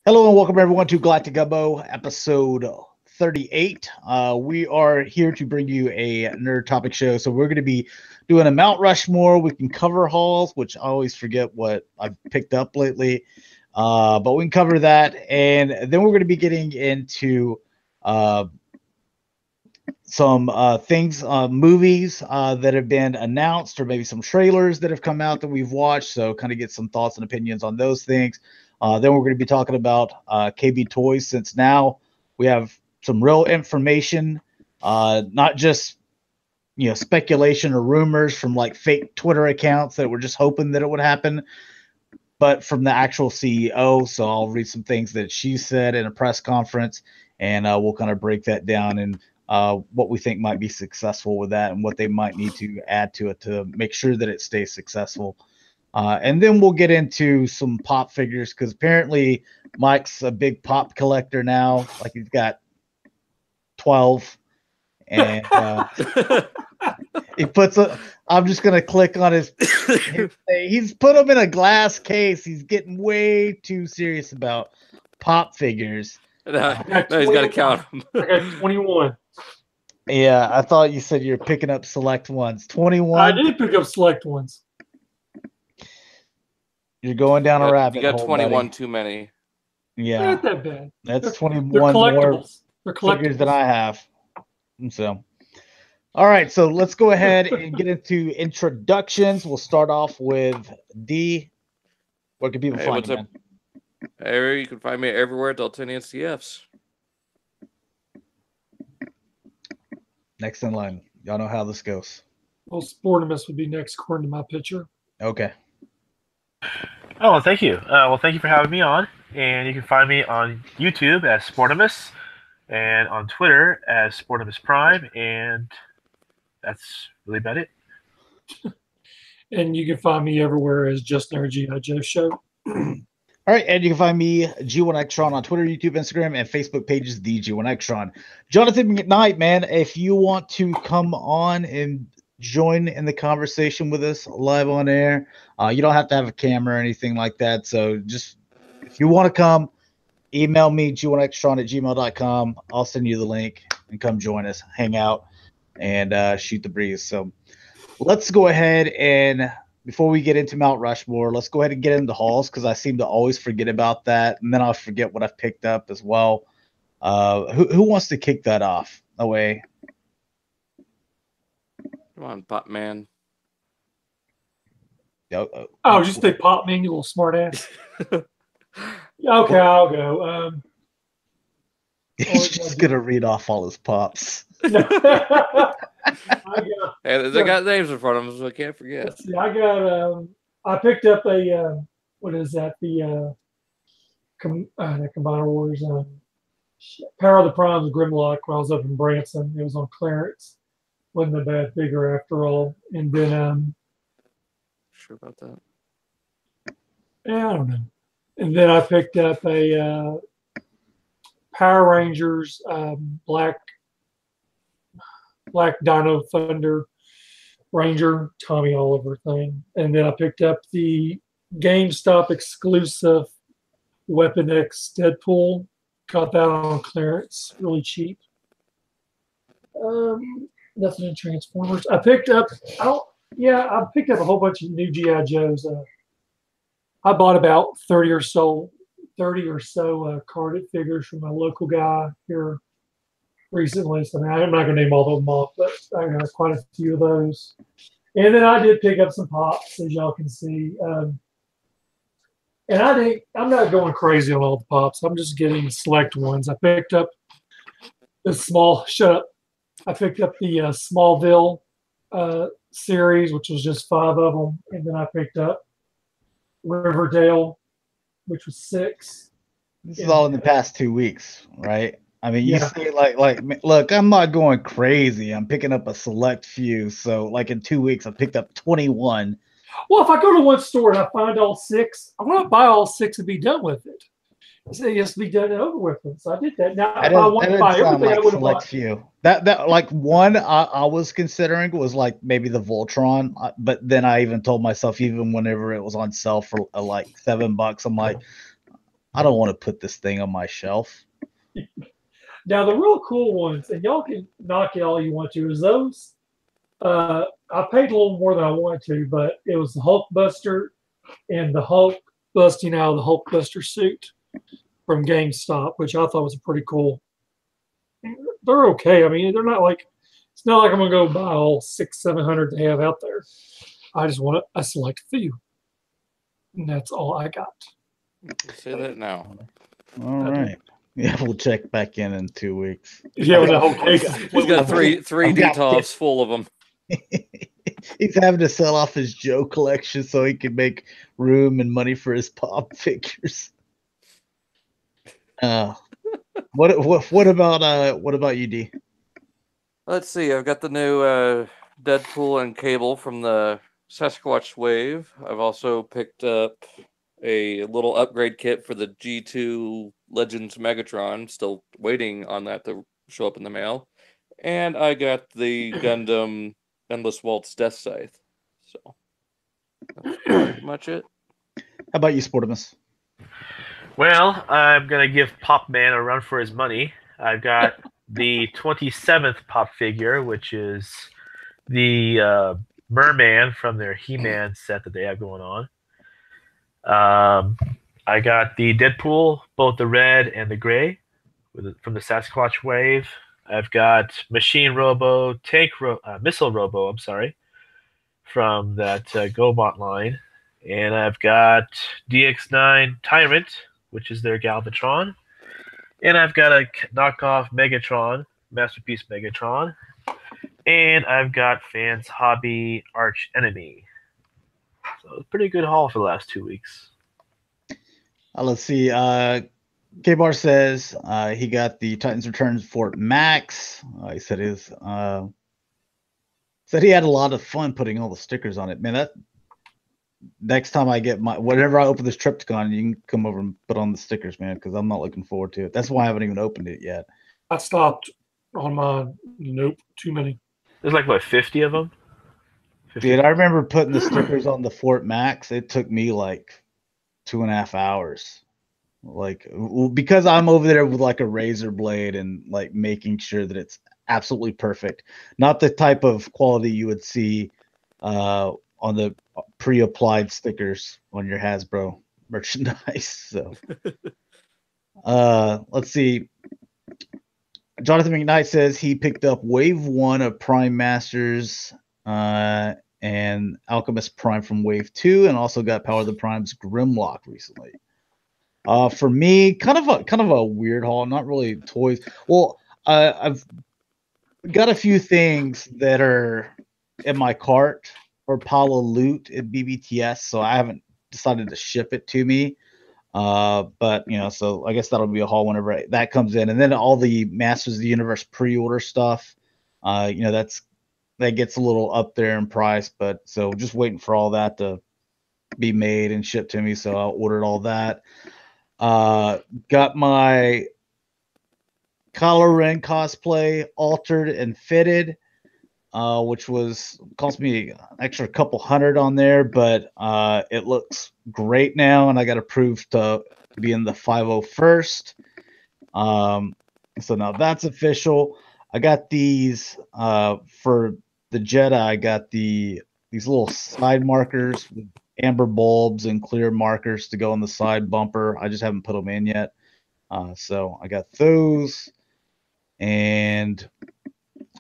Hello and welcome everyone to Galactic Gumbo, episode 38. We are here to bring you a nerd topic show. So we're going to be doing a Mount Rushmore. We can cover hauls, which I always forget what I've picked up lately. But we can cover that. And then we're going to be getting into some things, movies that have been announced, or maybe some trailers that have come out that we've watched. So kind of get some thoughts and opinions on those things. Then we're going to be talking about KB Toys, since now we have some real information, not just speculation or rumors from like fake Twitter accounts that were just hoping that it would happen, but from the actual CEO. So I'll read some things that she said in a press conference, and we'll kind of break that down and what we think might be successful with that and what they might need to add to it to make sure that it stays successful. And then we'll get into some pop figures, because apparently Mike's a big pop collector now. Like he's got 12. And he puts I'm just going to click on his he's put them in a glass case. He's getting way too serious about pop figures. No, he's got to count them. I got 21. Yeah, I thought you said you're picking up select ones. 21. I did pick up select ones. You're going down a rabbit hole. You got 21 buddy. too many. Yeah, Not that bad. That's 21 They're more collectibles. They're figures collectibles. than I have. So, all right, so let's go ahead and get into introductions. We'll start off with D. Where can people find you, man? Hey, you can find me everywhere, Dalton and CFs. Next in line. Y'all know how this goes. Well, Sportimus would be next according to my picture. Okay. Oh, well, thank you. Thank you for having me on. And you can find me on YouTube as Sportimus, and on Twitter as Sportimus Prime, and that's really about it. And you can find me everywhere as Just Nerd G.I. Joe Show. All right, and you can find me, G1Xtron, on Twitter, YouTube, Instagram, and Facebook pages, the G1Xtron. Jonathan McKnight, man, if you want to come on and join in the conversation with us live on air, you don't have to have a camera or anything like that. So just, if you want to come, email me, G1Xtron@gmail.com. I'll send you the link and come join us, hang out, and shoot the breeze. So let's go ahead and, before we get into Mount Rushmore, let's go ahead and get into hauls, because I seem to always forget about that, and then I'll forget what I've picked up as well. Who wants to kick that off? Away. Come on, Pop Man. Oh, just say Pop Man, you little smart ass. Okay, I'll go. He's just going to read off all his pops. They got names in front of them, so I can't forget. See, I picked up a, what is that? The Combiner Wars, Power of the Primes Grimlock when I was up in Branson. It was on clearance. Wasn't a bad figure after all. And then, Sure about that? yeah, I don't know. And then I picked up a Power Rangers Black Dino Thunder Ranger Tommy Oliver thing. And then I picked up the GameStop exclusive Weapon X Deadpool. Got that on clearance, really cheap. Nothing in Transformers. I picked up a whole bunch of new G.I. Joes. I bought about 30 or so carded figures from a local guy here recently. So I'm not going to name all of them off, but I got quite a few of those. And then I did pick up some pops, as y'all can see. And I'm not going crazy on all the pops. I'm just getting select ones. I picked up the I picked up the Smallville series, which was just 5 of them. And then I picked up Riverdale, which was 6. This is all in the past 2 weeks, right? I mean, you see, like, look, I'm not going crazy. I'm picking up a select few. So, like, in 2 weeks, I picked up 21. Well, if I go to one store and I find all 6, I want to buy all 6 and be done with it. So it has to be done and over with. So I did that. Now, if I want to buy everything, I would have bought. Few. That like one I was considering was like maybe the Voltron, but then I even told myself, even whenever it was on sale for like $7, I'm like, I don't want to put this thing on my shelf. Now the real cool ones, and y'all can knock it all you want to, is those. I paid a little more than I wanted to, but it was the Hulk Buster and the Hulk busting out of the Hulk Buster suit from GameStop, which I thought was pretty cool. They're okay. I mean, they're not like, it's not like I'm gonna go buy all 600-700 they have out there. I select a few, and that's all I got. Say that now. All right. Yeah, we'll check back in 2 weeks. Yeah, with the whole case. He's got three I've got detofs full of them. He's having to sell off his Joe collection so he can make room and money for his pop figures. What about you, D? Let's see. I've got the new Deadpool and Cable from the Sasquatch Wave. I've also picked up a little upgrade kit for the G2 Legends Megatron. Still waiting on that to show up in the mail. And I got the Gundam Endless Waltz Death Scythe. So that's pretty much it. How about you, Sportimus? Well, I'm going to give Pop Man a run for his money. I've got the 27th Pop figure, which is the Merman from their He-Man set that they have going on. I got the Deadpool, both the red and the gray, from the Sasquatch Wave. I've got Machine Robo, Missile Robo, from that GoBot line. And I've got DX9 Tyrant, which is their Galvatron. And I've got a knockoff Megatron, Masterpiece Megatron. And I've got Fans Hobby Arch Enemy. So a pretty good haul for the last 2 weeks. Let's see. K-Bar says he got the Titans Returns Fort Max. He said said he had a lot of fun putting all the stickers on it. Man, that next time I get whenever I open this Tripticon, you can come over and put on the stickers, man, because I'm not looking forward to it. That's why I haven't even opened it yet. I stopped on mine. Nope, too many. There's like, what, 50 of them? 50? Dude, I remember putting the stickers on the Fort Max. It took me like 2.5 hours. Because I'm over there with like a razor blade and like making sure that it's absolutely perfect. Not the type of quality you would see on the pre-applied stickers on your Hasbro merchandise. So let's see. Jonathan McKnight says he picked up Wave 1 of Prime Masters and Alchemist Prime from Wave 2, and also got Power of the Prime's Grimlock recently. For me, kind of a weird haul. Not really toys. Well, I've got a few things that are in my cart or pile of loot at BBTS, so I haven't decided to ship it to me. But so I guess that'll be a haul whenever that comes in, and then all the Masters of the Universe pre-order stuff. That gets a little up there in price, but so just waiting for all that to be made and shipped to me. So I ordered all that. Got my Kylo Ren cosplay altered and fitted, which cost me an extra couple hundred on there, but it looks great now, and I got approved to be in the 501st. So now that's official. I got these for the Jedi. I got these little side markers with amber bulbs and clear markers to go on the side bumper. I just haven't put them in yet. So I got those, and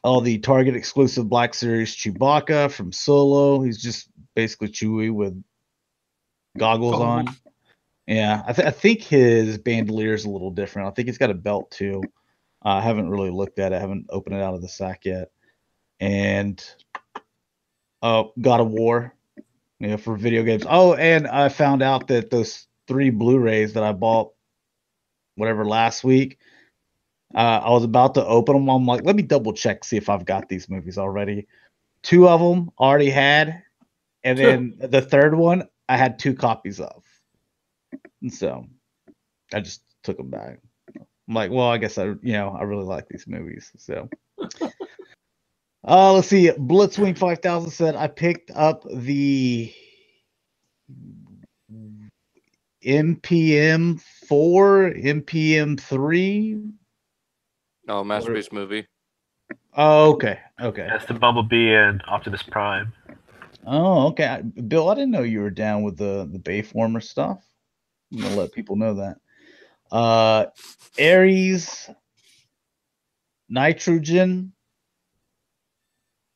all the Target exclusive Black Series Chewbacca from Solo. He's just basically Chewie with goggles on. Yeah, I think his bandolier is a little different. I think he's got a belt too. I haven't really looked at it. I haven't opened it out of the sack yet. And God of War, for video games. Oh, and I found out that those 3 Blu-rays that I bought, last week, I was about to open them. I'm like, let me double check, see if I've got these movies already. 2 of them already had, and then the third one I had 2 copies of. And so I just took them back. I'm like, well, I guess I really like these movies. So let's see. Blitzwing 5000 said I picked up the MPM 4, MPM 3. Oh, masterpiece movie. Oh, okay, okay. That's the Bumblebee and Optimus Prime. Oh, okay. Bill, I didn't know you were down with the Bayformer stuff. I'm gonna let people know that. Ares, Nitrogen,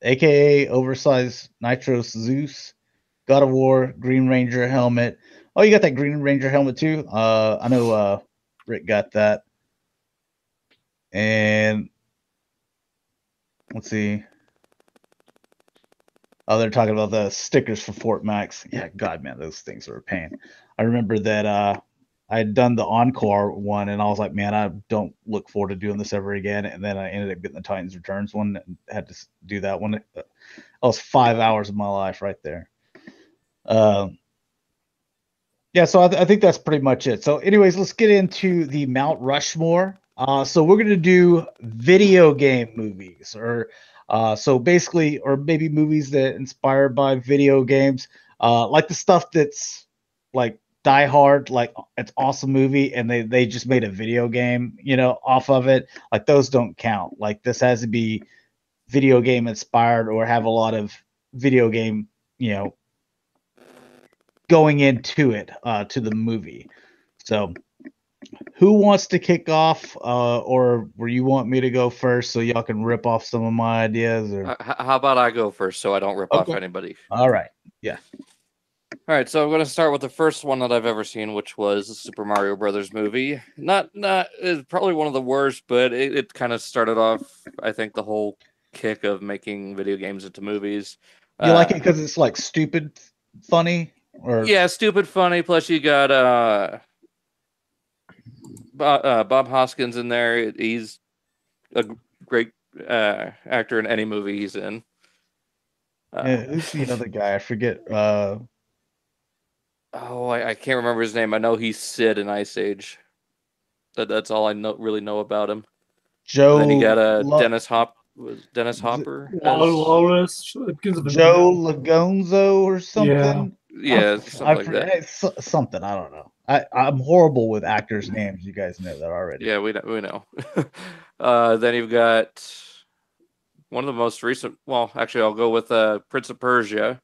aka oversized Nitros Zeus, God of War, Green Ranger helmet. Oh, you got that Green Ranger helmet too? I know Rick got that. And let's see. Oh, they're talking about the stickers for Fort Max. Yeah, God, man, those things are a pain. I remember that I had done the Encore one, and I was like, man, I don't look forward to doing this ever again. And then I ended up getting the Titans Returns one and had to do that one. That was 5 hours of my life right there. Yeah, so I think that's pretty much it. So, anyways, let's get into the Mount Rushmore. So we're gonna do video game movies, or so basically, or maybe movies that inspired by video games, like the stuff that's like Die Hard, like it's awesome movie, and they just made a video game, off of it. Like those don't count. Like this has to be video game inspired or have a lot of video game, going into it, to the movie. So who wants to kick off, or where you want me to go first so y'all can rip off some of my ideas? Or How about I go first so I don't rip off anybody? All right. Yeah. All right, so I'm going to start with the first one that I've ever seen, which was the Super Mario Brothers movie. It's probably one of the worst, but it kind of started off, I think, the whole kick of making video games into movies. You like it because it's like stupid funny? Or yeah, stupid funny. Plus, you got Bob Hoskins in there. He's a great actor in any movie he's in. who's the other guy? I forget. I can't remember his name. I know he's Sid in Ice Age. That's all I really know about him. Joe. And then you got Dennis Hopper. Lotus. Joe Lagonzo or something. Yeah, something like that. Something, I don't know. I'm horrible with actors' names. You guys know that already. Yeah, we know. Then you've got one of the most recent. Well, actually, I'll go with Prince of Persia.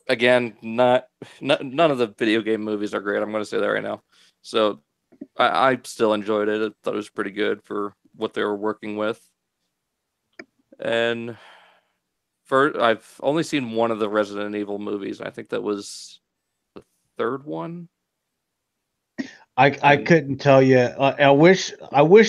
Again, none of the video game movies are great. I'm going to say that right now. So I still enjoyed it. I thought it was pretty good for what they were working with. And I've only seen one of the Resident Evil movies. I think that was the third one. I couldn't tell you. I wish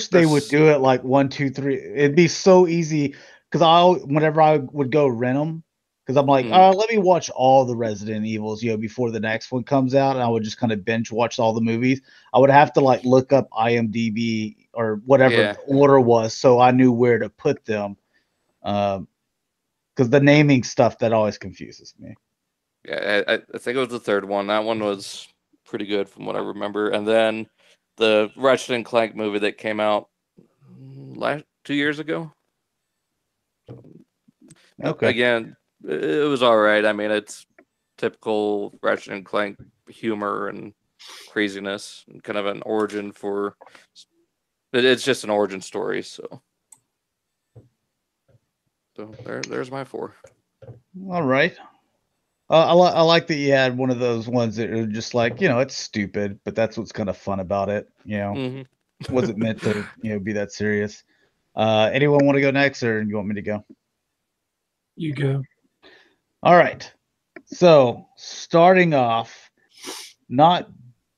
they would do it like 1, 2, 3. It'd be so easy because whenever I would go rent them, because I'm like, let me watch all the Resident Evils, before the next one comes out, and I would just kind of binge watch all the movies. I would have to like look up IMDb or whatever the order was, so I knew where to put them. Because the naming stuff, that always confuses me. Yeah, I think it was the third one. That one was pretty good from what I remember. And then the Ratchet and Clank movie that came out 2 years ago. Okay. Again, it was all right. I mean, it's typical Ratchet and Clank humor and craziness, and kind of an origin for. It's just an origin story, so there's my 4. All right. I like that you had one of those ones that are just like, it's stupid, but that's what's kind of fun about it. Wasn't meant to, be that serious. Anyone want to go next, or you want me to go? You go. All right. So starting off, not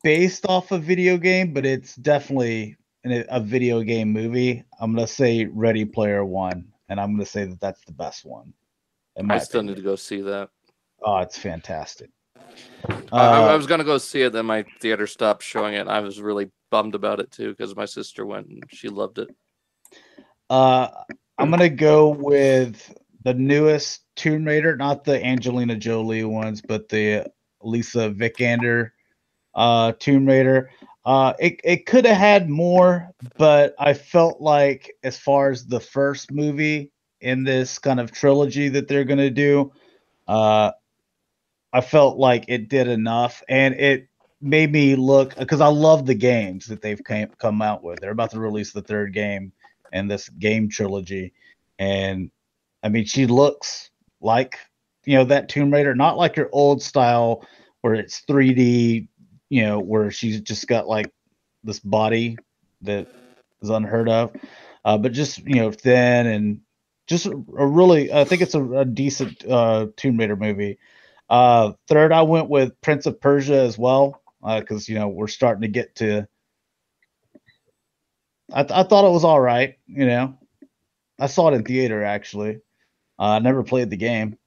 based off a video game, but it's definitely a video game movie. I'm going to say Ready Player One, and I'm going to say that that's the best one. I still need to go see that. Oh, it's fantastic. I was gonna go see it, then my theater stopped showing it. I was really bummed about it too because my sister went and she loved it. I'm gonna go with the newest Tomb Raider, not the Angelina Jolie ones, but the Lisa Vikander Tomb Raider. It could have had more, but I felt like as far as the first movie in this kind of trilogy that they're gonna do, I felt like it did enough, and made me look, because I love the games that they've come out with. They're about to release the third game in this game trilogy, and I mean, she looks like, that Tomb Raider, not like your old style where it's 3D, where she's just got like this body that is unheard of, but just thin and just a really, I think it's a decent Tomb Raider movie. Third, I went with Prince of Persia as well, because we're starting to get to. I thought it was all right. I saw it in theater actually. I never played the game.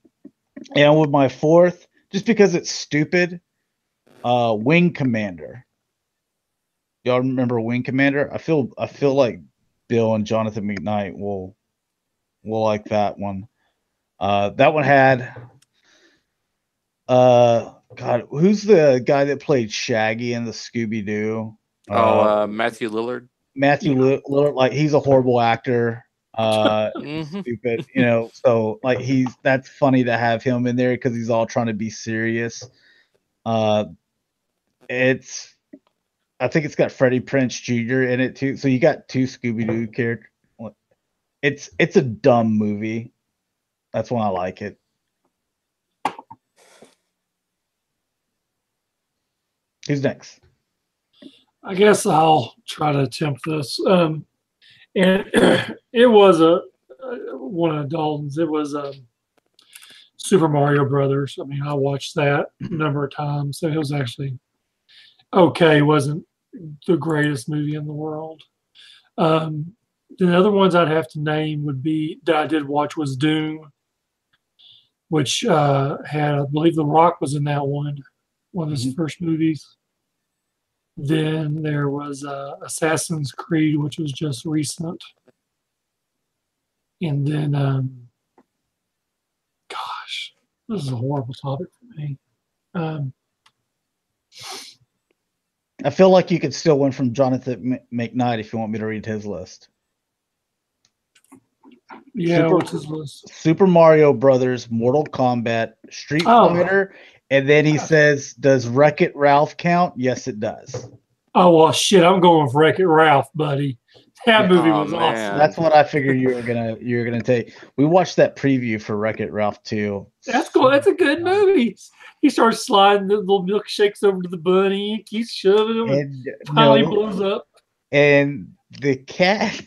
And with my fourth, just because it's stupid, Wing Commander. Y'all remember Wing Commander? I feel like Bill and Jonathan McKnight will like that one. That one had God, who's the guy that played Shaggy in the Scooby Doo? Matthew Lillard. Matthew Lillard, like he's a horrible actor. Stupid, so like that's funny to have him in there because he's all trying to be serious. I think it's got Freddie Prinze Jr. in it too. So you got two Scooby-Doo characters. It's a dumb movie. That's why I like it. Who's next? I guess I'll try to attempt this. And it was one of Dalton's. It was Super Mario Brothers. I mean, I watched that a number of times, so it was actually okay. It wasn't the greatest movie in the world. The other ones I'd have to name would be that I did watch was Doom, which had, I believe, The Rock was in that one of his first movies. Then there was Assassin's Creed, which was just recent. And then, gosh, this is a horrible topic for me. I feel like you could still win from Jonathan McKnight if you want me to read his list. Yeah, what's his list? Super Mario Brothers, Mortal Kombat, Street Fighter, and then he says, "Does Wreck-It Ralph count?" Yes, it does. Oh well, shit! I'm going with Wreck-It Ralph, buddy. That movie was awesome. That's what I figured you were gonna take. We watched that preview for Wreck-It Ralph 2. That's cool. That's a good movie. He starts sliding the little milkshakes over to the bunny, and keeps shoving them, and finally blows up. And the cat.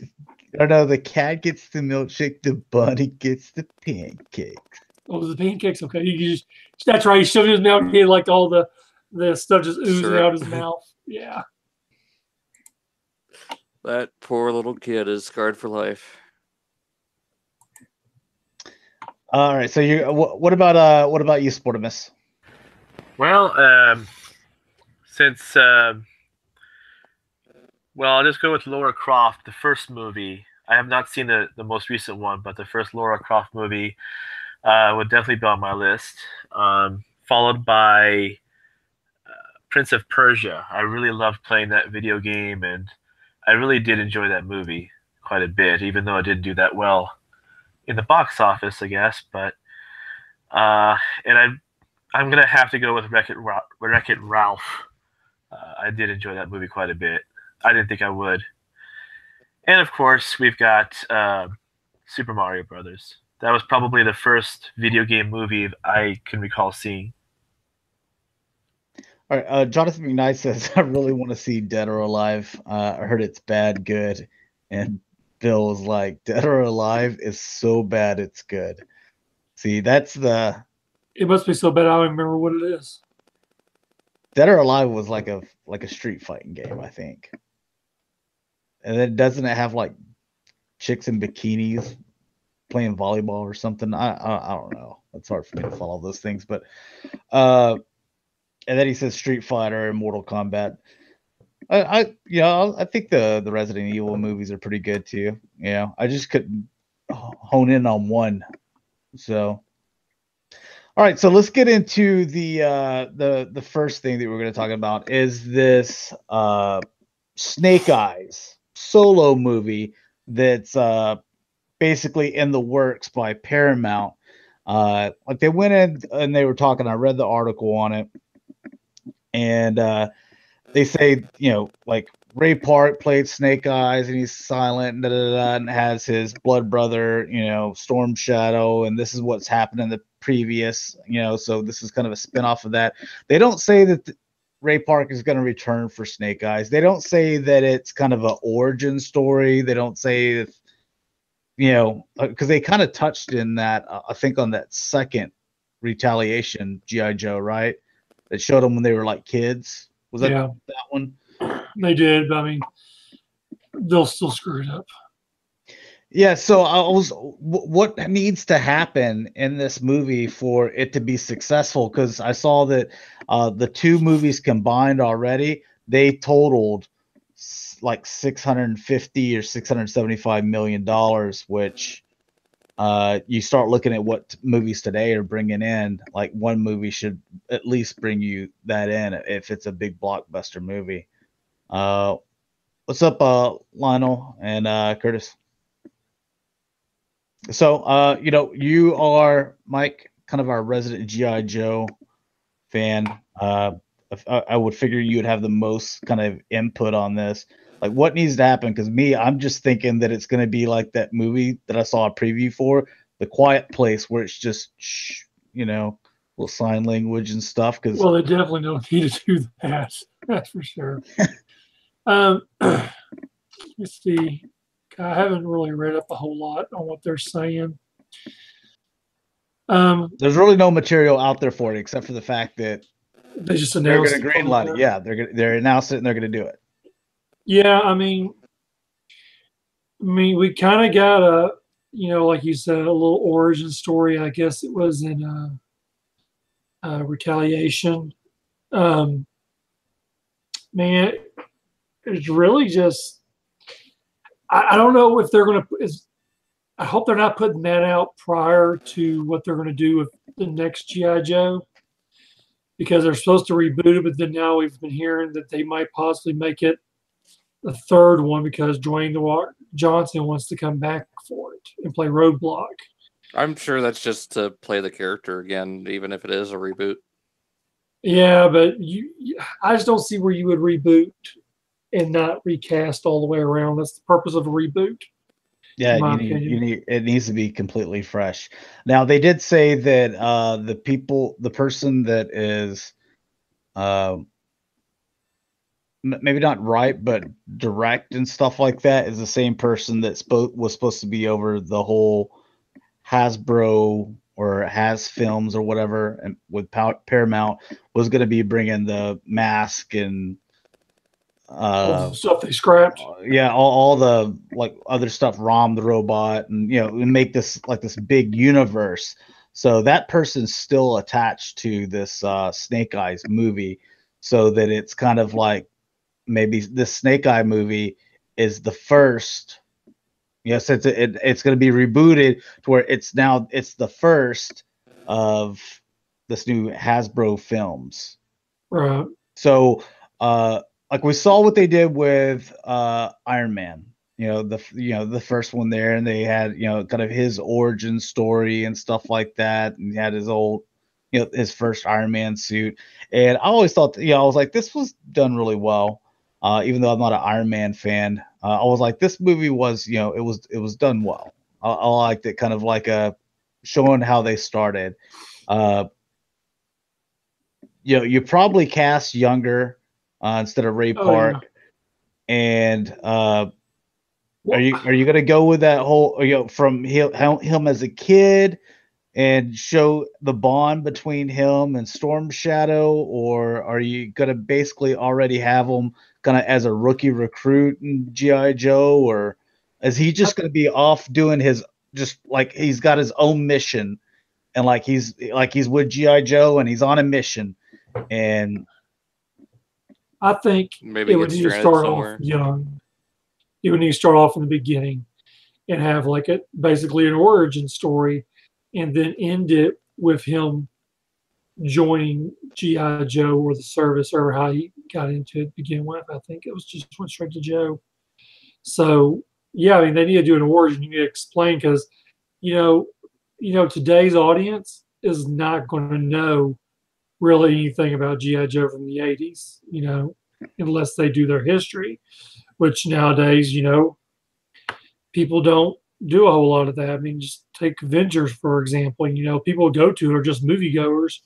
The cat gets the milkshake, the bunny gets the pancakes. Oh, the pancakes, okay. That's right, he shoved his mouth, he had like all the stuff just oozing out his mouth. Yeah. That poor little kid is scarred for life. All right, so what about you, Sportimus? Well, since I'll just go with Lara Croft, the first movie. I have not seen the most recent one, but the first Lara Croft movie would definitely be on my list. Followed by Prince of Persia. I really loved playing that video game, and I really did enjoy that movie quite a bit, even though it didn't do that well in the box office, I guess. But and I'm gonna have to go with Wreck-It Ralph. I did enjoy that movie quite a bit. I didn't think I would. And of course, we've got Super Mario Brothers. That was probably the first video game movie I can recall seeing. All right, Jonathan McKnight says, "I really want to see Dead or Alive. I heard it's bad, good." And Bill was like, "Dead or Alive is so bad it's good." See, that's the. It must be so bad. I don't remember what it is. Dead or Alive was like a street fighting game, I think. And then doesn't it have like chicks in bikinis playing volleyball or something? I don't know. It's hard for me to follow those things, but and then he says Street Fighter and Mortal Kombat. I think the Resident Evil movies are pretty good too. I just couldn't hone in on one. So, all right, so let's get into the first thing that we're going to talk about is this Snake Eyes solo movie that's basically in the works by Paramount. Like they went in and they were talking. I read the article on it. and they say, like Ray Park played Snake Eyes and he's silent, and has his blood brother, Storm Shadow, and this is what's happened in the previous, so this is kind of a spinoff of that. They don't say that Ray Park is going to return for Snake Eyes. They don't say that it's kind of an origin story. They don't say that, because they kind of touched in that, I think on that second Retaliation G.I. Joe, right? That showed them when they were like kids. Was that that one? They did, but I mean, they'll still screw it up. Yeah, so what needs to happen in this movie for it to be successful? Because I saw that the two movies combined already, they totaled like 650 or 675 million dollars, which you start looking at what movies today are bringing in. Like one movie should at least bring you that in if it's a big blockbuster movie. What's up, Lionel and Curtis? So, you are, Mike, kind of our resident G.I. Joe fan. I would figure you would have the most kind of input on this. Like, what needs to happen? Because I'm just thinking that it's going to be like that movie that I saw a preview for, The Quiet Place, where it's just, little sign language and stuff. Well, they definitely don't need to do that. That's for sure. Let's see. I haven't really read up a whole lot on what they're saying. There's really no material out there for it except for the fact that they just they're announced going to greenlight it. Yeah, they're announced it and they're going to do it. Yeah, I mean, we kind of got a, like you said, a little origin story. I guess it was in Retaliation. Man, it's really just. I don't know if they're going to. I hope they're not putting that out prior to what they're going to do with the next G.I. Joe, because they're supposed to reboot it, but then now we've been hearing that they might possibly make it the third one because Dwayne The Rock Johnson wants to come back for it and play Roadblock. I'm sure that's just to play the character again, even if it is a reboot. Yeah, but I just don't see where you would reboot and not recast all the way around. That's the purpose of a reboot. Yeah, it needs to be completely fresh. Now they did say that the person that is maybe not right, but direct and stuff like that is the same person that was supposed to be over the whole Hasbro or Has Films or whatever, and with Paramount was going to be bringing the mask and all the stuff they scrapped. Yeah, all the like other stuff, Rom the robot, and and make this like this big universe. So that person's still attached to this Snake Eyes movie, so that it's kind of like maybe this Snake Eye movie is the first. Yes, it's going to be rebooted to where it's the first of this new Hasbro films. Right. So, like we saw what they did with Iron Man, the first one there, and they had kind of his origin story and stuff like that, and he had his old his first Iron Man suit, and I always thought I was like, this was done really well, even though I'm not an Iron Man fan. I was like, this movie was it was done well. I liked it, kind of like showing how they started. You probably cast younger. Instead of Ray Park, and are you going to go with that whole from him as a kid and show the bond between him and Storm Shadow, or are you going to basically already have him kind of as a rookie recruit in G.I. Joe, or is he just going to be off doing his just like he's got his own mission and like he's with G.I. Joe and he's on a mission and. I think maybe it would need to start off young. It would need to start off in the beginning and have like basically an origin story, and then end it with him joining G.I. Joe or the service or how he got into it to begin with. I think it was just went straight to Joe. So yeah, I mean they need to do an origin. You need to explain because today's audience is not going to know really anything about G.I. Joe from the 80s, unless they do their history, which nowadays, people don't do a whole lot of that. I mean, just take Avengers, for example. People go to it are just moviegoers.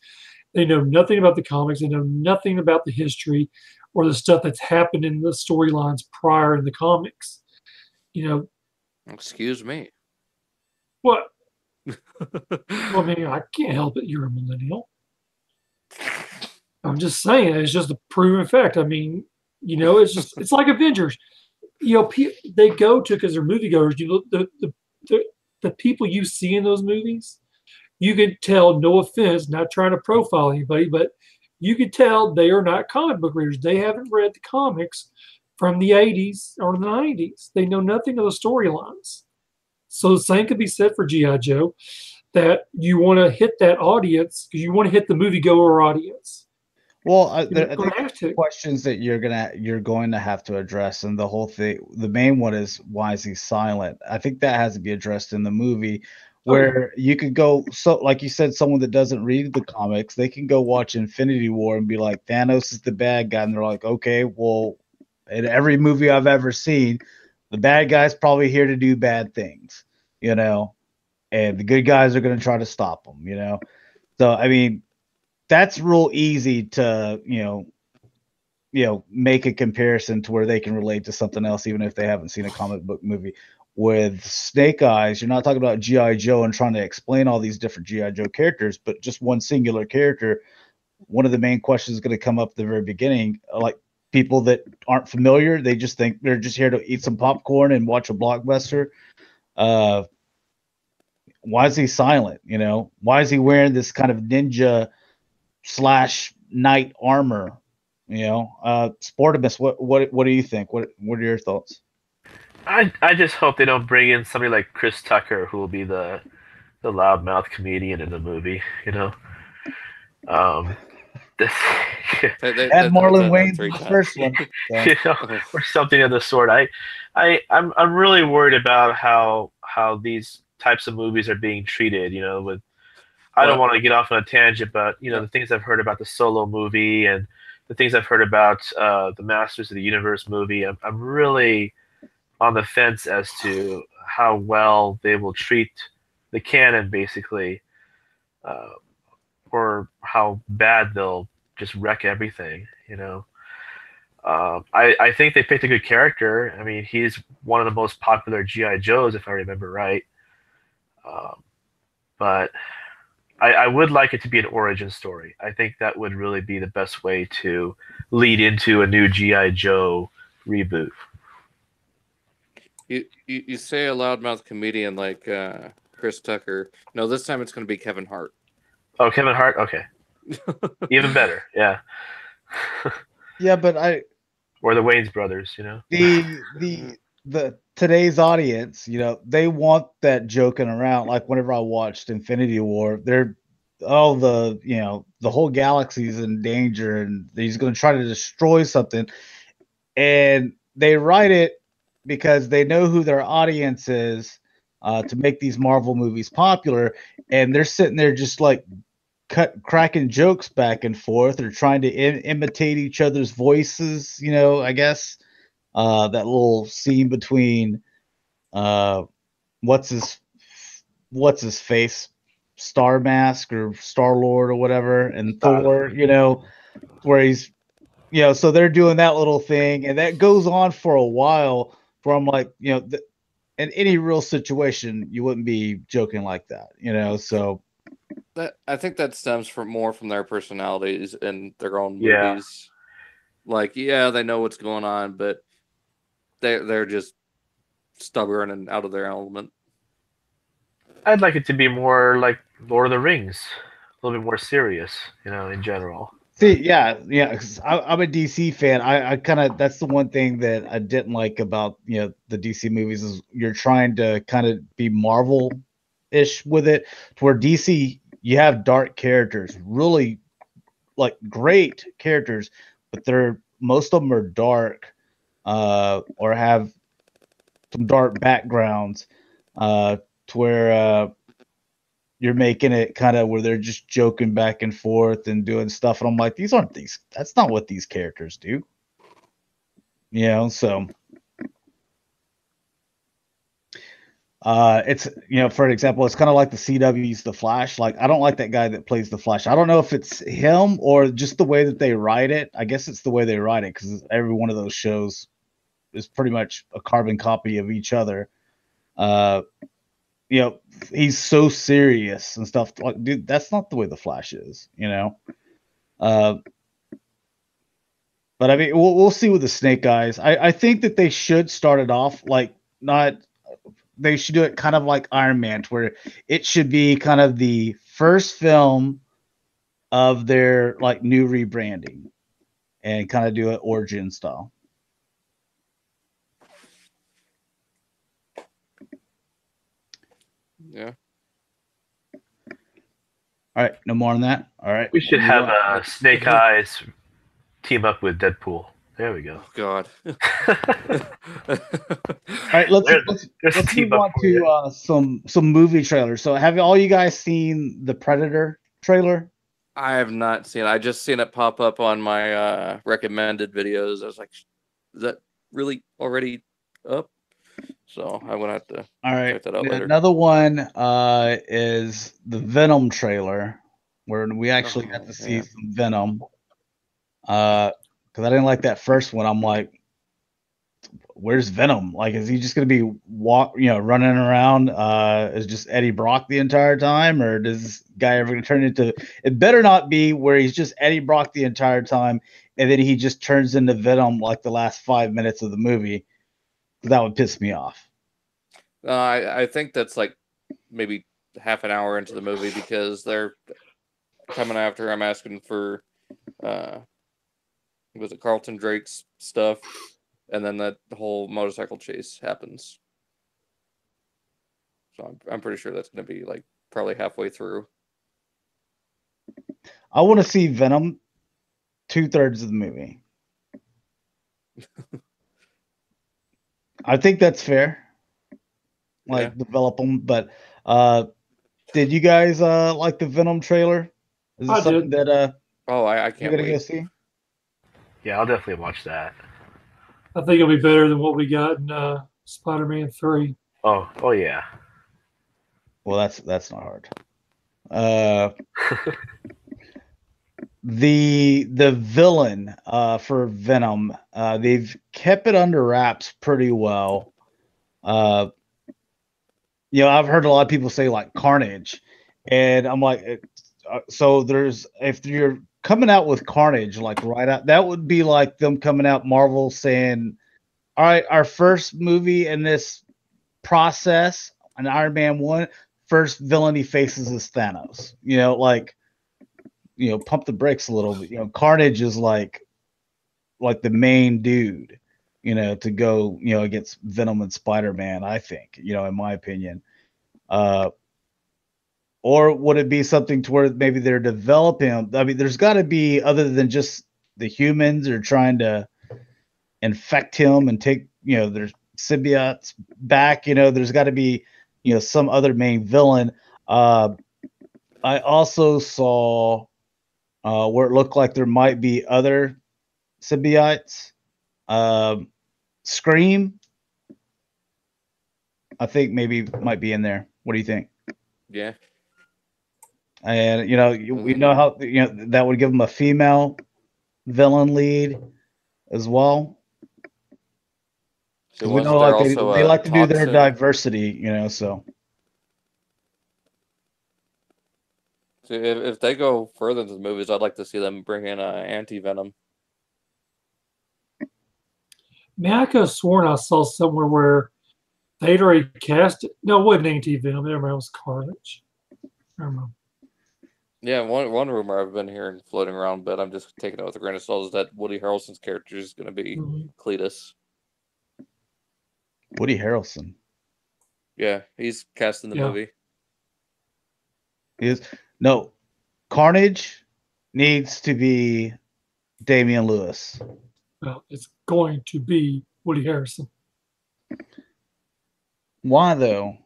They know nothing about the comics. They know nothing about the history or the stuff that's happened in the storylines prior in the comics. Excuse me. What? Well, I mean, I can't help it. You're a millennial. I'm just saying, it's just a proven fact. I mean, it's like Avengers. They go to because they're moviegoers. The people you see in those movies, you can tell. No offense, not trying to profile anybody, but you can tell they are not comic book readers. They haven't read the comics from the 80s or the 90s. They know nothing of the storylines. So the same could be said for G.I. Joe, that you want to hit that audience because you want to hit the moviegoer audience. Well, I think questions that you're going to have to address, and the whole thing, the main one is why is he silent? I think that has to be addressed in the movie, where you could go, so like you said, someone that doesn't read the comics, they can go watch Infinity War and be like, Thanos is the bad guy, and they're like, okay, well, in every movie I've ever seen, the bad guy's probably here to do bad things, and the good guys are going to try to stop him, So I mean, that's real easy to make a comparison to where they can relate to something else, even if they haven't seen a comic book movie. With Snake Eyes, you're not talking about G.I. Joe and trying to explain all these different G.I. Joe characters, but just one singular character. One of the main questions is going to come up at the very beginning, like people that aren't familiar, they just think they're just here to eat some popcorn and watch a blockbuster. Why is he silent? Why is he wearing this kind of ninja / knight armor? Sportimus, what do you think? What are your thoughts? I just hope they don't bring in somebody like Chris Tucker, who will be the loudmouth comedian in the movie. This and Marlon Wayne's the first one, so. Or something of the sort. I'm really worried about how these types of movies are being treated. With I don't want to get off on a tangent, but the things I've heard about the Solo movie and the things I've heard about the Masters of the Universe movie, I'm really on the fence as to how well they will treat the canon, basically, or how bad they'll just wreck everything. I think they picked a good character. I mean, he's one of the most popular G.I. Joes, if I remember right. But I would like it to be an origin story. I think that would really be the best way to lead into a new G.I. Joe reboot. You say a loudmouth comedian like Chris Tucker. No, this time it's going to be Kevin Hart. Oh, Kevin Hart? Okay. Even better, yeah. Yeah, but or the Wayans brothers, the today's audience, they want that joking around. Like whenever I watched Infinity War, they're all the whole galaxy's in danger and he's going to try to destroy something, and they write it because they know who their audience is to make these Marvel movies popular, and they're sitting there just like cracking jokes back and forth or trying to imitate each other's voices. I guess that little scene between what's his face, Star Mask or Star Lord or whatever, and Thor, where he's so they're doing that little thing, and that goes on for a while. From like in any real situation, you wouldn't be joking like that, So that I think that stems from their personalities and their own movies. Like, they know what's going on, but they're just stubborn and out of their element. I'd like it to be more like Lord of the Rings, a little bit more serious, in general. See, yeah. Cause I'm a DC fan. I kind of that's the one thing that I didn't like about the DC movies is you're trying to kind of be Marvel-ish with it, to where DC you have dark characters, really like great characters, but most of them are dark, or have some dark backgrounds, to where you're making it kind of where they're just joking back and forth and doing stuff, and I'm like, that's not what these characters do. You know, so it's, you know, for an example, it's kind of like the CW's The Flash. Like, I don't like that guy that plays the Flash. I don't know if it's him or just the way that they write it. I guess it's the way they write it, because every one of those shows is pretty much a carbon copy of each other. You know, he's so serious and stuff. Like, dude, that's not the way the Flash is, you know. But I mean, we'll see with the Snake Eyes. I think that they should start it off like not. They should do it kind of like Iron Man, where it should be kind of the first film of their like new rebranding, and kind of do it origin style. Yeah. All right, no more on that. All right, We should have Snake Eyes team up with Deadpool. There we go. Oh God. All right, let's team move up on to some movie trailers. So, have all you guys seen the Predator trailer? I have not seen it. I just seen it pop up on my recommended videos. I was like, is that really already up? So I'm gonna have to All right, check that out later. another one is the Venom trailer, where we actually got to see some Venom. Because I didn't like that first one. I'm like, where's Venom? Like, is he just gonna be running around as just Eddie Brock the entire time, or does this guy ever gonna turn into? It better not be where he's just Eddie Brock the entire time, and then he just turns into Venom like the last 5 minutes of the movie. That would piss me off. I think that's like maybe half an hour into the movie, because they're coming after him, asking for was it Carlton Drake's stuff, and then that whole motorcycle chase happens. So I'm pretty sure that's going to be like probably halfway through. I want to see Venom 2/3 of the movie. I think that's fair. Like, develop them, but did you guys like the Venom trailer? Is it something did. that I can't you're gonna wait. go see? Yeah, I'll definitely watch that. I think it'll be better than what we got in Spider-Man 3. Oh yeah. Well, that's not hard. The villain for Venom, they've kept it under wraps pretty well. You know, I've heard a lot of people say like Carnage, and I'm like, so if you're coming out with Carnage like right out, that would be like them coming out, Marvel saying, all right, our first movie in this process, an Iron Man 1, first villain he faces is Thanos. You know, like, you know, pump the brakes a little bit. You know, Carnage is like the main dude, you know, to go, you know, against Venom and Spider-Man, I think, you know, in my opinion. Or would it be something to where maybe they're developing? I mean, there's got to be, other than just the humans are trying to infect him and take, you know, their symbiotes back, you know, there's got to be, you know, some other main villain. I also saw where it looked like there might be other symbiotes. Scream, I think maybe might be in there. What do you think? Yeah. And you know, we know how, you know, that would give them a female villain lead as well. So We know like they like to do their diversity, you know. So if they go further into the movies, I'd like to see them bring in anti-Venom. Man, I could have sworn I saw somewhere where they'd already cast it. No, it wasn't anti-Venom. Never mind, it was Carnage. Never mind. Yeah, one rumor I've been hearing floating around, but I'm just taking it with a grain of salt, is that Woody Harrelson's character is going to be Cletus. Woody Harrelson. Yeah, he's cast in the movie. No, Carnage needs to be Damian Lewis. Well, it's going to be Woody Harrelson. Why though?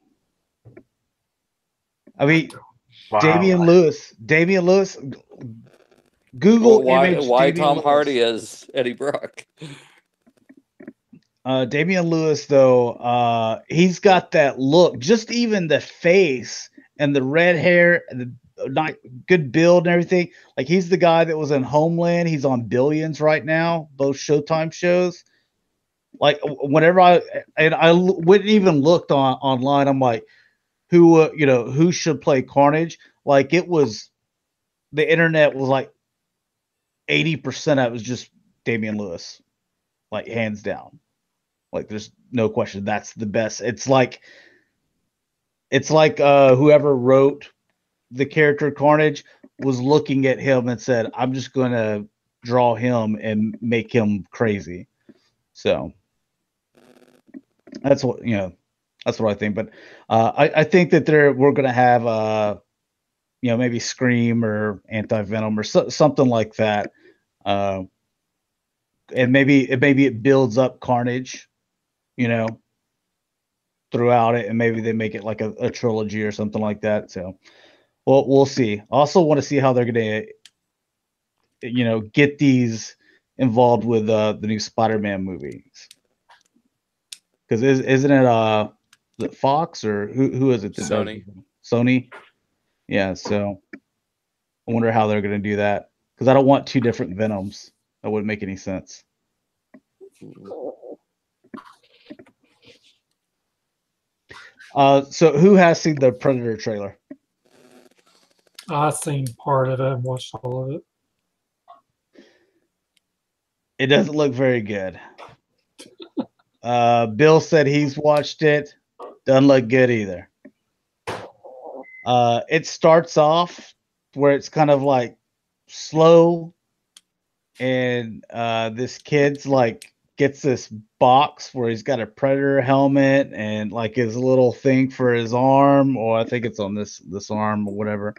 I mean, Wow. Damian Lewis. Google Well, image why Damian Tom Lewis. Hardy as Eddie Brock? Damian Lewis, though, he's got that look. Just even the face and the red hair, and the not good build and everything. Like he's the guy that was in Homeland. He's on Billions right now, both Showtime shows. Like whenever I wouldn't even looked online. I'm like, who should play Carnage? Like it was, the internet was like 80% of it was just Damian Lewis, like hands down. Like there's no question that's the best. It's like whoever wrote the character Carnage was looking at him and said, "I'm just going to draw him and make him crazy." So that's what that's what I think. But I think that we're going to have maybe Scream or Anti-Venom or something like that. And maybe it builds up Carnage, throughout it, and maybe they make it like a trilogy or something like that. So, well, we'll see. I also want to see how they're gonna, get these involved with the new Spider-Man movies. Because isn't it Fox or who is it? Sony. Sony. Yeah. So I wonder how they're gonna do that, because I don't want two different Venoms. That wouldn't make any sense. So who has seen the Predator trailer? I've seen part of it and watched all of it. It doesn't look very good. Bill said he's watched it. Doesn't look good either. It starts off where it's kind of like slow, and this kid's like gets this box where he's got a Predator helmet and like his little thing for his arm, or I think it's on this arm or whatever.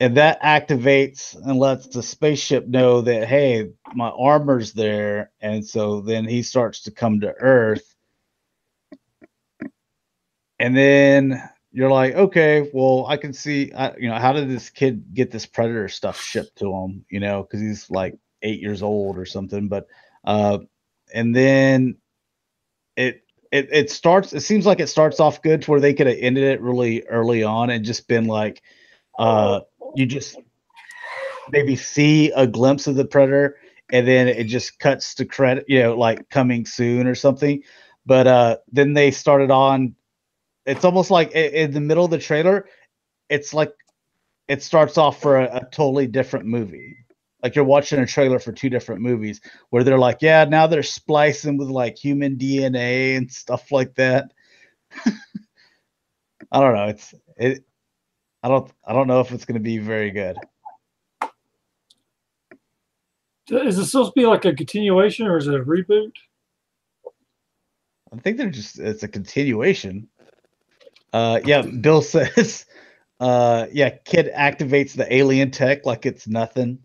And that activates and lets the spaceship know that, hey, my armor's there. And so then he starts to come to Earth. And then you're like, okay, well, I can see, how did this kid get this Predator stuff shipped to him? Because he's like 8 years old or something. But and then it starts. It seems like it starts off good to where they could have ended it really early on and just been like, you just maybe see a glimpse of the Predator, and then it just cuts to credit, like coming soon or something. But then they started on. It's almost like in the middle of the trailer, it's like it starts off for a totally different movie. Like you're watching a trailer for two different movies where they're like, yeah, now they're splicing with like human DNA and stuff like that. I don't know. I don't know if it's going to be very good. Is it supposed to be like a continuation or is it a reboot? I think it's a continuation. Yeah, Bill says, yeah, kid activates the alien tech like it's nothing.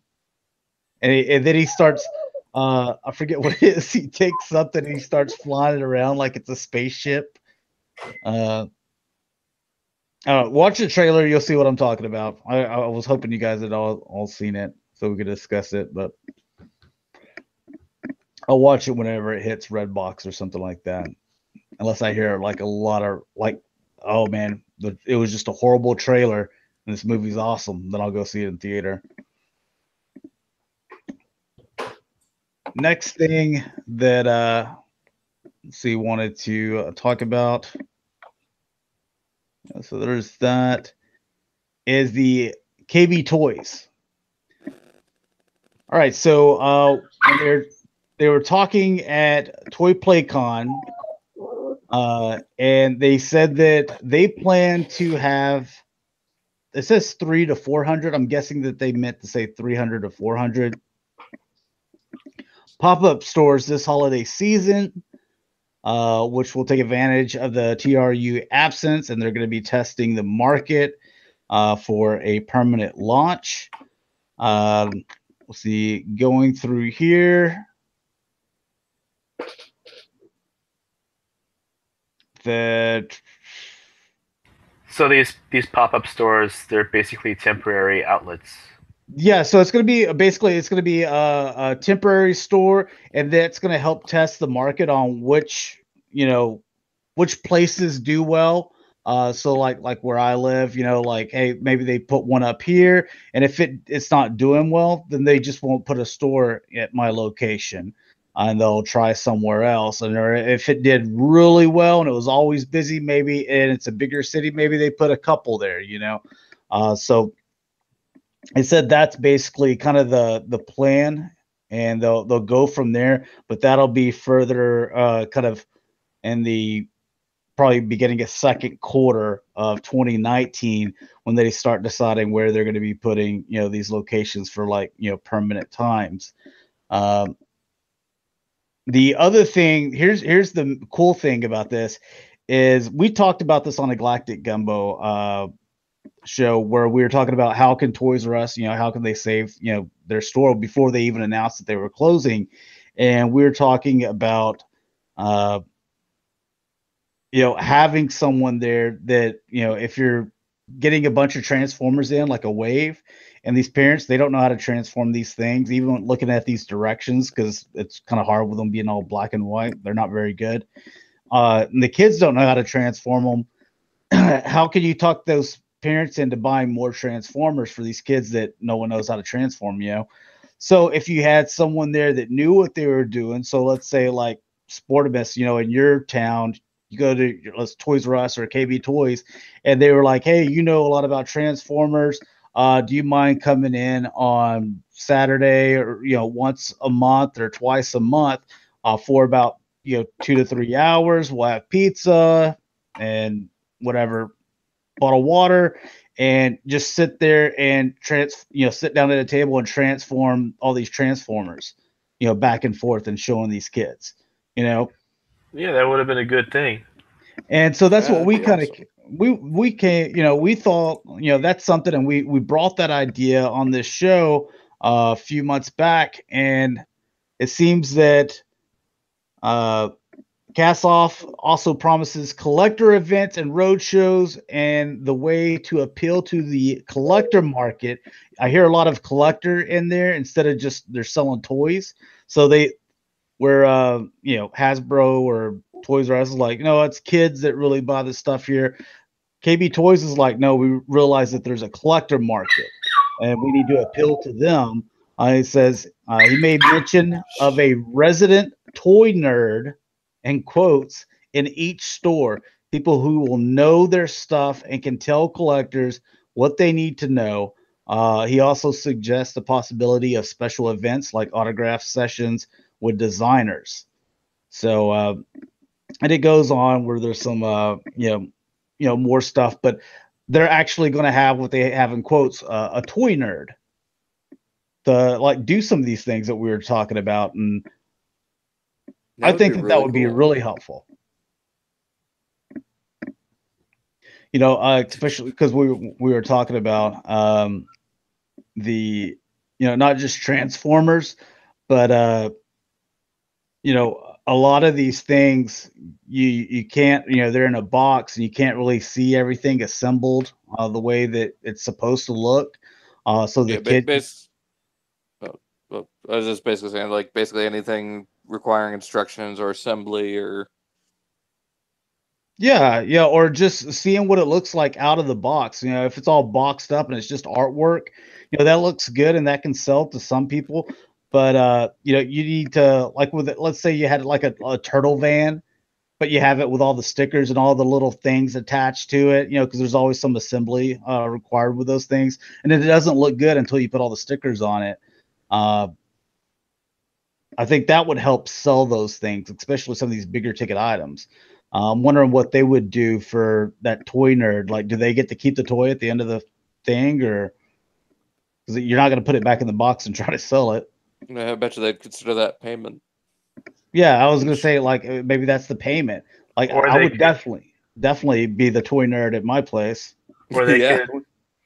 And then he starts, I forget what it is. He takes something and he starts flying it around like it's a spaceship. Watch the trailer. You'll see what I'm talking about. I was hoping you guys had all seen it so we could discuss it, but I'll watch it whenever it hits Redbox or something like that. Unless I hear like a lot of like, oh man, it was just a horrible trailer and this movie's awesome, then I'll go see it in theater. Next thing that wanted to talk about. So there's that. Is the KB Toys. All right, so they were talking at Toy Play Con, and they said that they plan to have. It says 300 to 400. I'm guessing that they meant to say 300 to 400 pop-up stores this holiday season, which will take advantage of the TRU absence, and they're going to be testing the market for a permanent launch. We'll see, going through here. So these pop-up stores, they're basically temporary outlets. Yeah, so it's going to be basically it's going to be a temporary store, and that's going to help test the market on which which places do well. So like where I live, like hey, maybe they put one up here, and if it's not doing well, then they just won't put a store at my location, and they'll try somewhere else. And or if it did really well and it was always busy, maybe and it's a bigger city, maybe they put a couple there. So I said that's basically kind of the plan, and they'll go from there. But that'll be further kind of in the probably beginning of second quarter of 2019 when they start deciding where they're going to be putting these locations for like permanent times. The other thing here's the cool thing about this is we talked about this on a Galactic Gumbo show where we were talking about how can Toys R Us, how can they save, their store before they even announced that they were closing. And we were talking about, having someone there that, if you're getting a bunch of Transformers in like a wave and these parents, they don't know how to transform these things, even looking at these directions, because it's kind of hard with them being all black and white. They're not very good. And the kids don't know how to transform them. How can you talk those parents into buying more Transformers for these kids that no one knows how to transform? So if you had someone there that knew what they were doing, so let's say like Sportibus, in your town, you go to Toys R Us or KB Toys, and they were like, hey, a lot about Transformers. Do you mind coming in on Saturday or once a month or twice a month for about 2 to 3 hours? We'll have pizza and whatever, bottle of water, and just sit there and sit down at a table and transform all these Transformers, back and forth and showing these kids, Yeah, that would have been a good thing. And so that's Yeah, what we that'd kind be of we came, we thought, that's something, and we brought that idea on this show a few months back, and it seems that Kassoff also promises collector events and road shows, and the way to appeal to the collector market. I hear a lot of collector in there instead of just they're selling toys. So where Hasbro or Toys R Us is like, no, it's kids that really buy this stuff here. KB Toys is like, no, we realize that there's a collector market and we need to appeal to them. He says he made mention of a resident toy nerd, in quotes, in each store. People who will know their stuff and can tell collectors what they need to know. He also suggests the possibility of special events like autograph sessions with designers. So, and it goes on where there's some, more stuff, but they're actually going to have what they have in quotes, a toy nerd to like do some of these things that we were talking about. And I think that would be really helpful. Especially because we were talking about the, not just Transformers, but a lot of these things you can't, they're in a box and you can't really see everything assembled the way that it's supposed to look. So the kid. I was just basically saying, like, basically anything requiring instructions or assembly or. Yeah, or just seeing what it looks like out of the box. If it's all boxed up and it's just artwork, that looks good and that can sell to some people. But you need to, like, with it, let's say you had like a turtle van, but you have it with all the stickers and all the little things attached to it, because there's always some assembly required with those things, and it doesn't look good until you put all the stickers on it. I think that would help sell those things, especially some of these bigger ticket items. I'm wondering what they would do for that toy nerd. Like, do they get to keep the toy at the end of the thing, or because you're not going to put it back in the box and try to sell it? I bet you they'd consider that payment. Yeah, I was going to say, like, maybe that's the payment. Like, I would definitely be the toy nerd at my place. Or they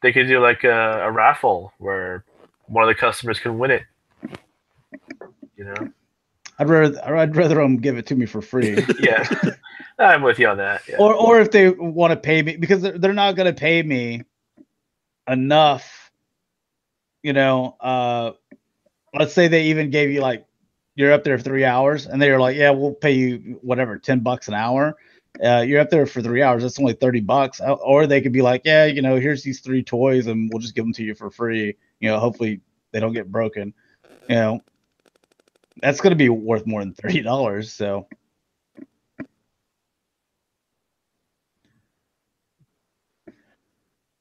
could do like a raffle where one of the customers can win it. I'd rather them give it to me for free. Yeah, I'm with you on that. Yeah. Or if they want to pay me, because they're not going to pay me enough, you know. Let's say they even gave you like, you're up there for 3 hours, and they're like, yeah, we'll pay you whatever, $10 an hour. You're up there for 3 hours. That's only $30. Or they could be like, yeah, you know, here's these 3 toys, and we'll just give them to you for free. You know, hopefully they don't get broken. You know, that's going to be worth more than $30. So.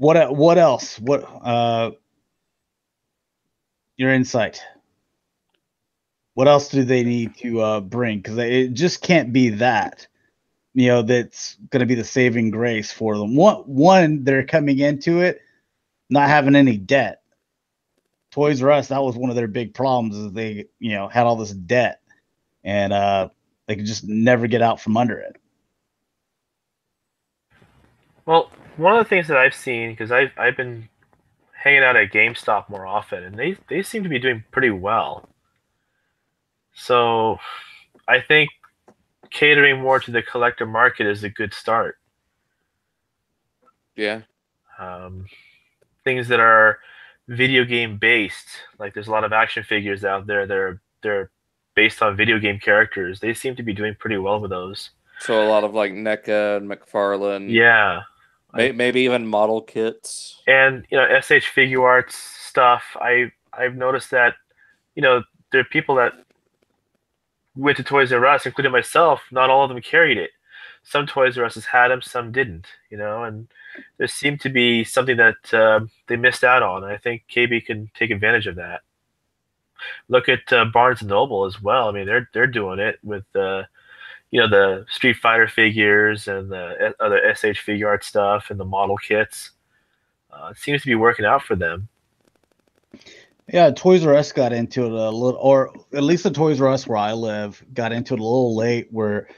What else? Your insight? What else do they need to bring? Because it just can't be that, you know, that's going to be the saving grace for them. One, they're coming into it not having any debt. Toys R Us, that was one of their big problems, is they, you know, had all this debt, and they could just never get out from under it. Well, one of the things that I've seen, because I've been hanging out at GameStop more often, and they seem to be doing pretty well. So I think catering more to the collector market is a good start. Yeah. Things that are video game based, like there's a lot of action figures out there that they're based on video game characters. They seem to be doing pretty well with those. So a lot of like NECA and McFarlane. Yeah. Maybe even model kits. And, you know, SH Figure Arts stuff. I've noticed that, you know, there are people that went to Toys R Us, including myself. Not all of them carried it. Some Toys R Us had them, some didn't, you know, and there seemed to be something that they missed out on. I think KB can take advantage of that. Look at Barnes & Noble as well. I mean, they're doing it with you know, the Street Fighter figures and the other SH Figure Art stuff and the model kits. It seems to be working out for them. Yeah, Toys R Us got into it a little, or at least the Toys R Us where I live got into it a little late, where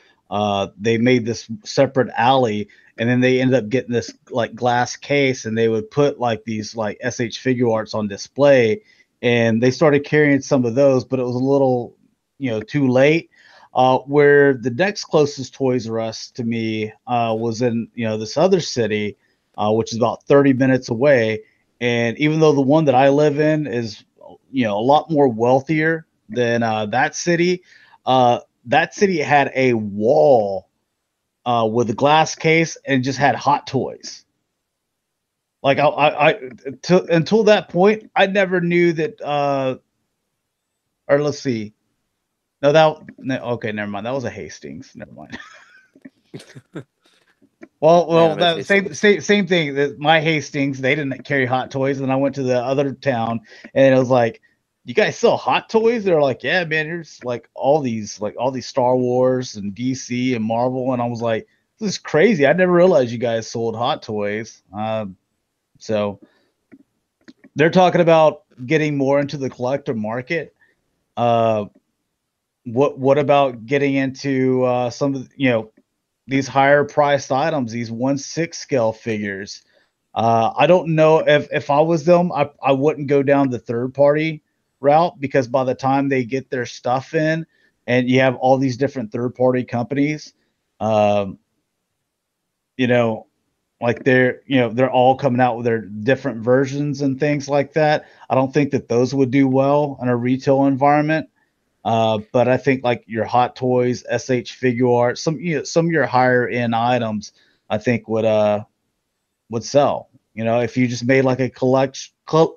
they made this separate alley, and then they ended up getting this like glass case, and they would put like these like SH Figure Arts on display, and they started carrying some of those, but it was a little, you know, too late. Where the next closest Toys R Us to me was in, you know, this other city, which is about 30 minutes away. And even though the one that I live in is, you know, a lot more wealthier than that city had a wall with a glass case and just had Hot Toys. Like until that point, I never knew that. Or let's see. No, okay, never mind. That was a Hastings. Never mind. Well, that same thing. That my Hastings, they didn't carry Hot Toys, and I went to the other town, and it was like, "You guys sell Hot Toys?" They're like, "Yeah, man. There's like all these Star Wars and DC and Marvel," and I was like, "This is crazy. I never realized you guys sold Hot Toys." So they're talking about getting more into the collector market. What about getting into some of the, you know, these higher priced items, these 1/6 scale figures? I don't know if I was them, I wouldn't go down the third party route, because by the time they get their stuff in, and you have all these different third party companies, you know, like they're all coming out with their different versions and things like that. I don't think that those would do well in a retail environment. But I think like your Hot Toys, SH Figure Art, some of your higher end items, I think would sell. You know, if you just made like a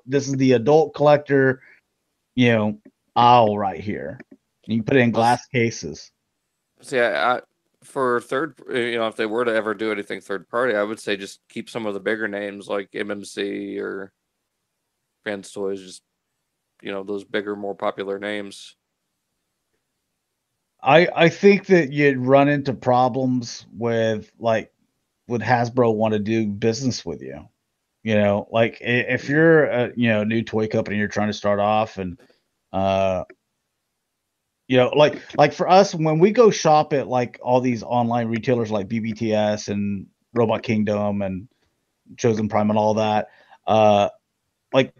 this is the adult collector, you know, aisle right here. You can put it in glass cases. See, for third, you know, if they were to ever do anything third party, I would say just keep some of the bigger names like MMC or Fans Toys, just, you know, those bigger, more popular names. I think that you'd run into problems with would Hasbro want to do business with you? You know, like if you're a, you know, new toy company, you're trying to start off, and you know, like for us, when we go shop at like all these online retailers like BBTS and Robot Kingdom and Chosen Prime and all that, like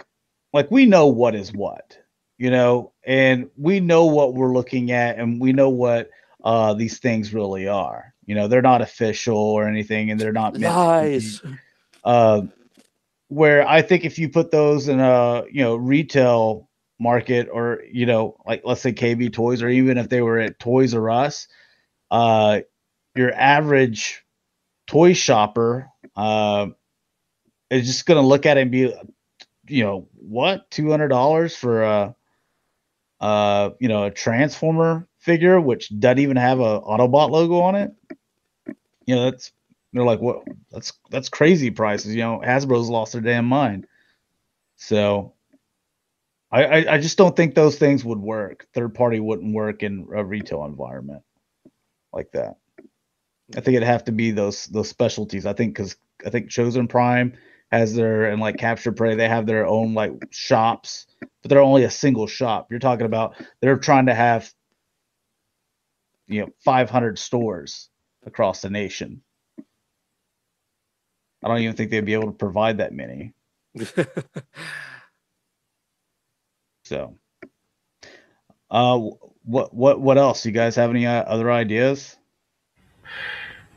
we know what is what, you know, and we know what we're looking at, and we know what these things really are. You know, they're not official or anything, and they're not meant Lies. to be. Where I think if you put those in a retail market, or like let's say KB Toys, or even if they were at Toys R Us, your average toy shopper is just going to look at it and be, what, $200 for a Transformer figure, which doesn't even have a Autobot logo on it. They're like, what? That's crazy prices. Hasbro's lost their damn mind. So I just don't think those things would work. Third party wouldn't work in a retail environment like that. I think it'd have to be those specialties. I think Chosen Prime has their, and like Capture Prey, they have their own like shops, but they're only a single shop. You're talking about they're trying to have 500 stores across the nation. I don't even think they'd be able to provide that many. So, what else? You guys have any other ideas?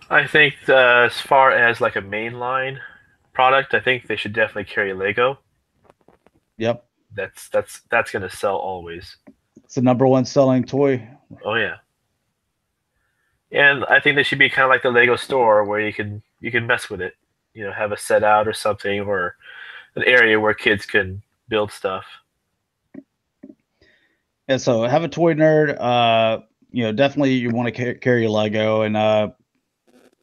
I think as far as like a mainline product, I think they should definitely carry Lego. Yep. That's going to sell always. It's the #1 selling toy. Oh yeah. And I think they should be kind of like the Lego store where you can mess with it. Have a set out or something, or an area where kids can build stuff. Yeah, so have a toy nerd. Definitely you want to carry Lego, and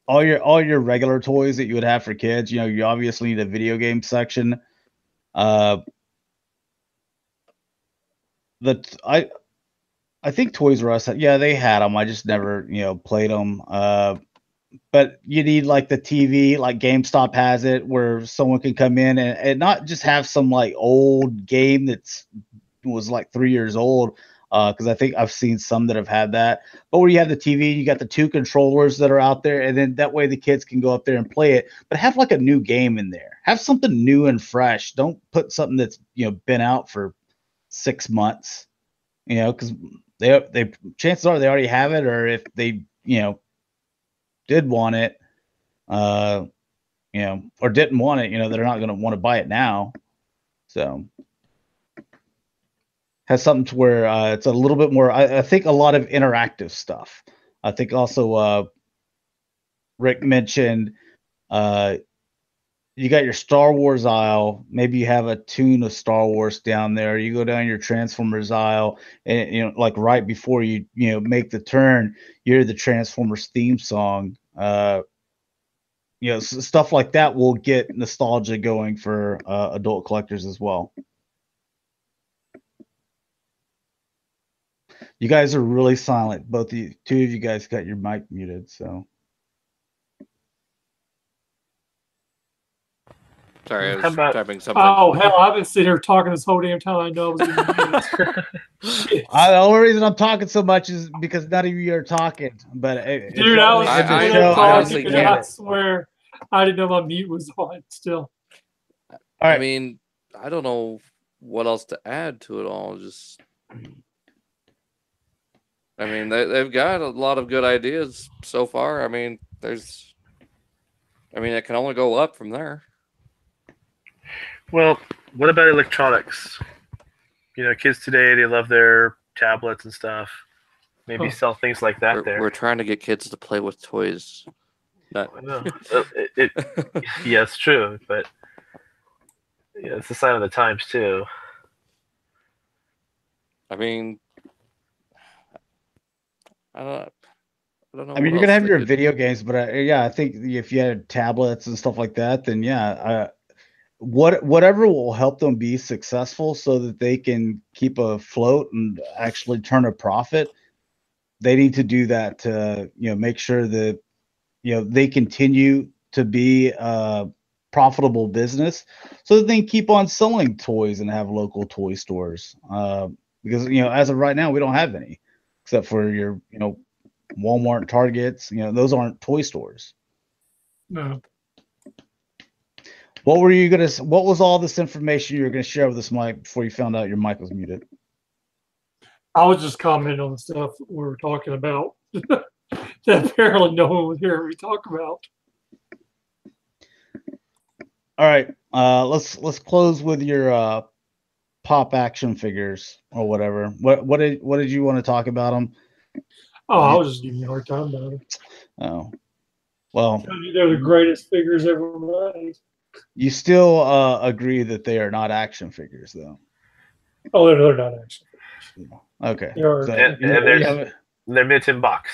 all your regular toys that you would have for kids. You obviously need a video game section. I think Toys R Us, they had them. I just never played them. But you need like the TV, like GameStop has it, where someone can come in and not just have some like old game was like 3 years old. Because I think I've seen some that have had that. But where you have the TV, you got the 2 controllers that are out there, and then that way the kids can go up there and play it. But have like a new game in there. Have something new and fresh. Don't put something that's been out for 6 months. Because they chances are they already have it, or if they did want it, or didn't want it, they're not going to want to buy it now. So has something to where it's a little bit more. I think a lot of interactive stuff. I think also Rick mentioned you got your Star Wars aisle. Maybe you have a tune of Star Wars down there. You go down your Transformers aisle, and like right before you make the turn, you hear the Transformers theme song. Stuff like that will get nostalgia going for adult collectors as well. You guys are really silent. Both two of you guys got your mic muted, so. Sorry, I was typing something. Oh, hell, I've been sitting here talking this whole damn time. I know I was going to the only reason I'm talking so much is because none of you are talking. But dude, I swear I didn't know my mute was on still. All right. I mean, I don't know what else to add to it all. I mean, they've got a lot of good ideas so far. I mean, it can only go up from there. Well, what about electronics? Kids today, they love their tablets and stuff. Maybe sell things like that there. We're trying to get kids to play with toys. Yeah, it's true, but it's a sign of the times too. I mean, I don't know. I mean, you're gonna have your video games, but I think if you had tablets and stuff like that, then whatever will help them be successful, so that they can keep afloat and actually turn a profit. They need to do that to make sure that they continue to be a profitable business, so that they can keep on selling toys and have local toy stores. Because as of right now, we don't have any, except for your Walmart, Targets. Those aren't toy stores. No. What was all this information you were gonna share with us, Mike, before you found out your mic was muted? I was just commenting on the stuff we were talking about. that apparently no one would hear me talk about. All right. Let's close with your pop action figures or whatever. What did you want to talk about them? Oh, I was just giving you a hard time about it. Oh, well, Telling you they're the greatest figures ever made. you still agree that they are not action figures, though. Oh, they're not actually. Okay. They are. So, And you there's- have it- They're mint in box.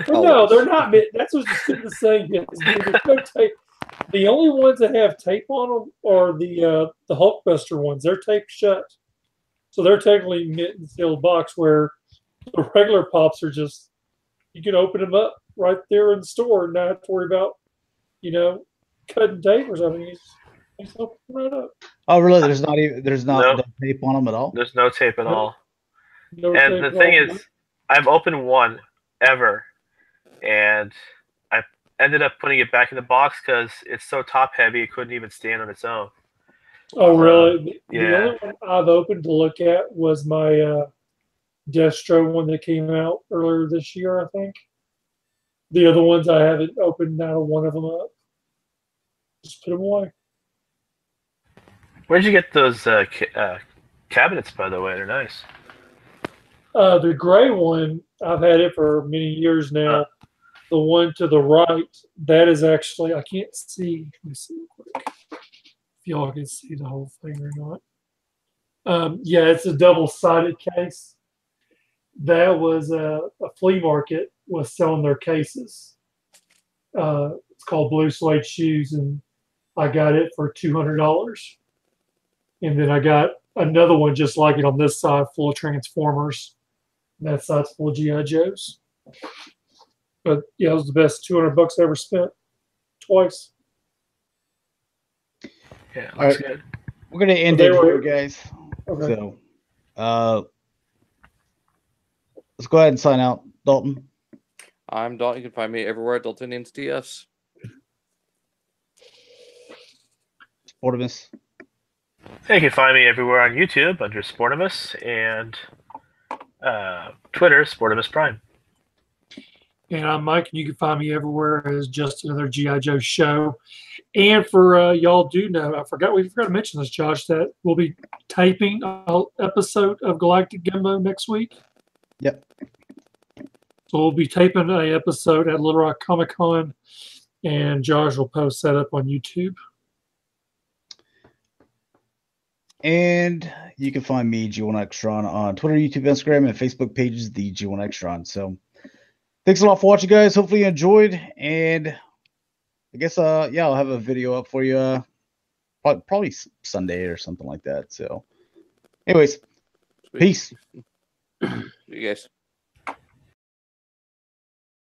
Well, no, they're not. That's what the stupidest thing is. There's no tape. The only ones that have tape on them are the Hulkbuster ones. They're taped shut, so they're technically mint and sealed box. Where the regular pops are just you can open them up right there in the store and not have to worry about cutting tape or something. You just open them right up. Oh, really? There's not No. tape on them at all. There's no tape at No. all. No And tape the at thing all. is, I've opened one ever, and I ended up putting it back in the box because it's so top heavy it couldn't even stand on its own. Oh, really? The yeah. only one I've opened to look at was my Destro one that came out earlier this year, I think. The other ones I haven't opened not one of them up. Just put them away. Where'd you get those cabinets, by the way? They're nice. The gray one, I've had it for many years now. The one to the right, that is actually, I can't see. Let me see real quick. If y'all can see the whole thing or not. Yeah, it's a double-sided case. That was a flea market was selling their cases. It's called Blue Suede Shoes, and I got it for $200. And then I got another one just like it on this side, full of Transformers. And that side's full of G.I. Joes. But yeah, it was the best $200 I ever spent. Twice. Yeah, All looks right. good. We're gonna end They it were- here, guys. Okay. So, let's go ahead and sign out, Dalton. I'm Dalton. You can find me everywhere at Dalton NSTS. Sportimus. You can find me everywhere on YouTube under Sportimus and Twitter, Sportimus Prime. And I'm Mike, and you can find me everywhere as just another G.I. Joe show. And for y'all do know, we forgot to mention this, Josh, that we'll be taping an episode of Galactic Gumbo next week. Yep. So we'll be taping an episode at Little Rock Comic Con, and Josh will post that up on YouTube. And you can find me, G1Xtron, on Twitter, YouTube, Instagram, and Facebook pages, the G1Xtron. So thanks a lot for watching, guys. Hopefully you enjoyed. And I guess, yeah, I'll have a video up for you probably Sunday or something like that. So anyways, Sweet. peace. You guys.